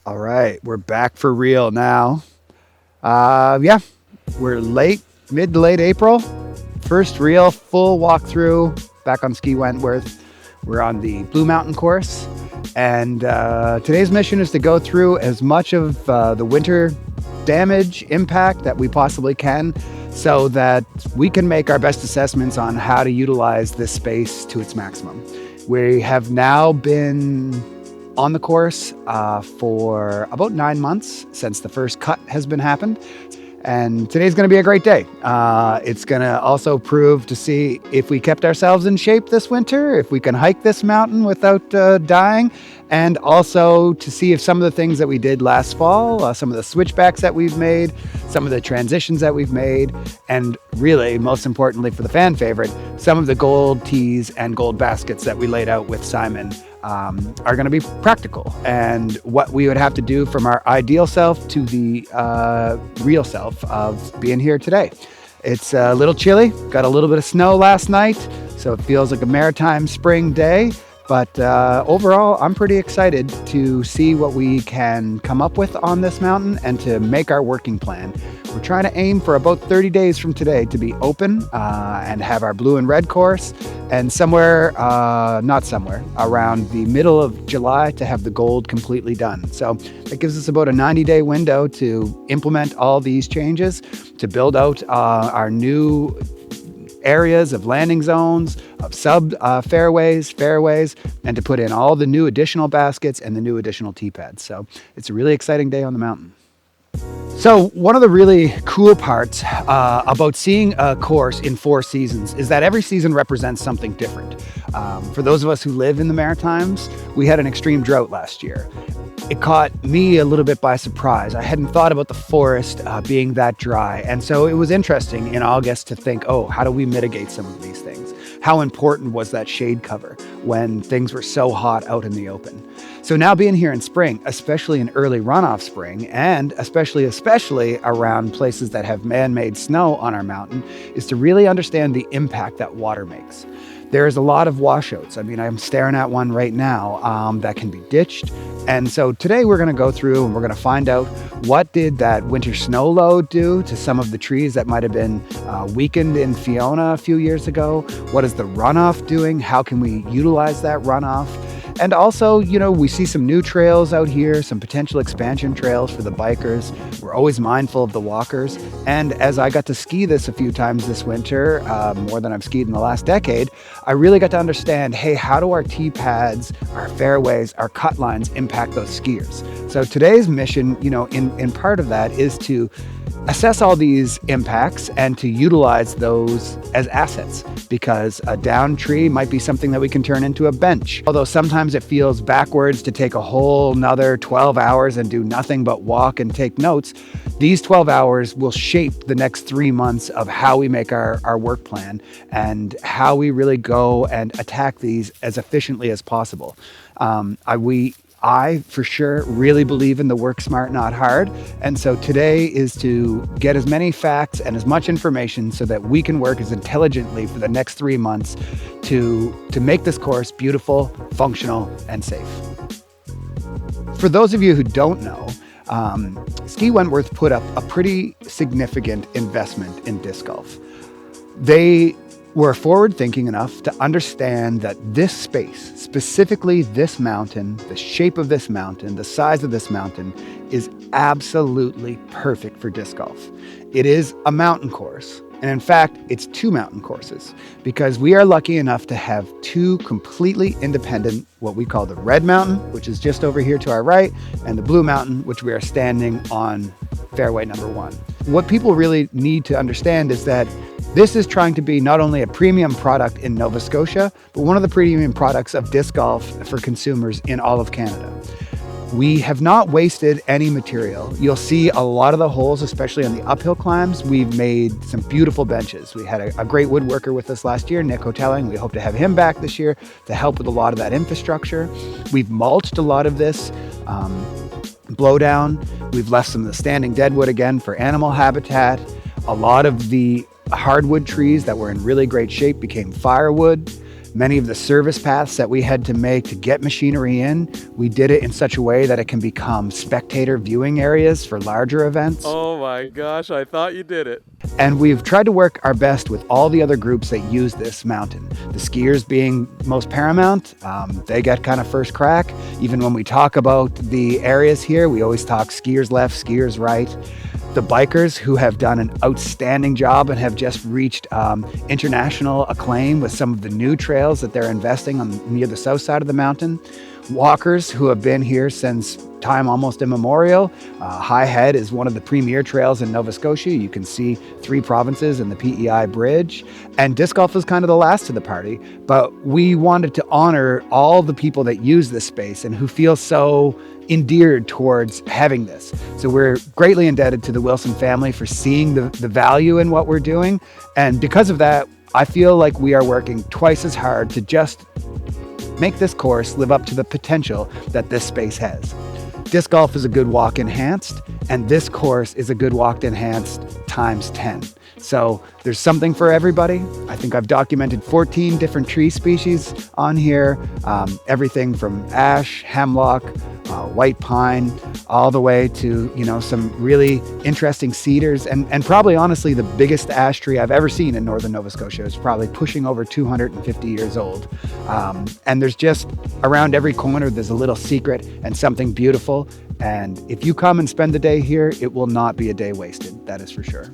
All right, we're back for real now. Yeah, we're mid to late April. First real full walkthrough back on Ski Wentworth. We're on the Blue Mountain course, and today's mission is to go through as much of the winter damage impact that we possibly can so that we can make our best assessments on how to utilize this space to its maximum. We have now been on the course for about 9 months since the first cut has been happened. And today's going to be a great day. It's going to also prove to see if we kept ourselves in shape this winter, if we can hike this mountain without dying, and also to see if some of the things that we did last fall, some of the switchbacks that we've made, some of the transitions that we've made, and really, most importantly for the fan favorite, some of the gold tees and gold baskets that we laid out with Simon are going to be practical, and what we would have to do from our ideal self to the real self of being here today. It's a little chilly, got a little bit of snow last night, so it feels like a maritime spring day. But overall, I'm pretty excited to see what we can come up with on this mountain and to make our working plan. We're trying to aim for about 30 days from today to be open and have our blue and red course, and around the middle of July to have the gold completely done. So that gives us about a 90-day window to implement all these changes, to build out our new areas of landing zones, of fairways, and to put in all the new additional baskets and the new additional tee pads. So it's a really exciting day on the mountain. So one of the really cool parts about seeing a course in 4 seasons is that every season represents something different. For those of us who live in the Maritimes, we had an extreme drought last year. It caught me a little bit by surprise. I hadn't thought about the forest being that dry. And so it was interesting in August to think, how do we mitigate some of these things? How important was that shade cover when things were so hot out in the open? So now being here in spring, especially in early runoff spring, and especially around places that have man-made snow on our mountain, is to really understand the impact that water makes. There's a lot of washouts. I mean, I'm staring at one right now that can be ditched. And so today we're going to go through and we're going to find out what did that winter snow load do to some of the trees that might have been weakened in Fiona a few years ago. What is the runoff doing? How can we utilize that runoff? And also, we see some new trails out here, some potential expansion trails for the bikers. We're always mindful of the walkers. And as I got to ski this a few times this winter, more than I've skied in the last decade, I really got to understand, hey, how do our tee pads, our fairways, our cut lines impact those skiers? So today's mission, in part of that is to assess all these impacts and to utilize those as assets, because a downed tree might be something that we can turn into a bench. Although sometimes it feels backwards to take a whole nother 12 hours and do nothing but walk and take notes, these 12 hours will shape the next 3 months of how we make our work plan and how we really go and attack these as efficiently as possible. I, for sure, really believe in the work smart, not hard. And so today is to get as many facts and as much information so that we can work as intelligently for the next 3 months to make this course beautiful, functional, and safe. For those of you who don't know, Ski Wentworth put up a pretty significant investment in disc golf. They were forward-thinking enough to understand that this space, specifically this mountain, the shape of this mountain, the size of this mountain, is absolutely perfect for disc golf. It is a mountain course, and in fact, it's 2 mountain courses, because we are lucky enough to have 2 completely independent, what we call the Red Mountain, which is just over here to our right, and the Blue Mountain, which we are standing on fairway number 1. What people really need to understand is that this is trying to be not only a premium product in Nova Scotia, but one of the premium products of disc golf for consumers in all of Canada. We have not wasted any material. You'll see a lot of the holes, especially on the uphill climbs, we've made some beautiful benches. We had a great woodworker with us last year, Nick Hotelling. We hope to have him back this year to help with a lot of that infrastructure. We've mulched a lot of this blowdown. We've left some of the standing deadwood again for animal habitat. A lot of the hardwood trees that were in really great shape became firewood. Many of the service paths that we had to make to get machinery in, we did it in such a way that it can become spectator viewing areas for larger events. Oh my gosh, I thought you did it. And we've tried to work our best with all the other groups that use this mountain. The skiers being most paramount, they get kind of first crack. Even when we talk about the areas here, we always talk skiers left, skiers right. The bikers, who have done an outstanding job and have just reached international acclaim with some of the new trails that they're investing on near the south side of the mountain. Walkers, who have been here since time almost immemorial. High Head is one of the premier trails in Nova Scotia. You can see 3 provinces and the PEI Bridge. And disc golf was kind of the last of the party, but we wanted to honor all the people that use this space and who feel so endeared towards having this. So we're greatly indebted to the Wilson family for seeing the value in what we're doing. And because of that, I feel like we are working twice as hard to just make this course live up to the potential that this space has. Disc golf is a good walk enhanced, and this course is a good walk enhanced times 10. So there's something for everybody. I think I've documented 14 different tree species on here, everything from ash, hemlock, white pine, all the way to, some really interesting cedars, and probably honestly the biggest ash tree I've ever seen in northern Nova Scotia. It's probably pushing over 250 years old. And there's just around every corner, there's a little secret and something beautiful. And if you come and spend the day here, it will not be a day wasted. That is for sure.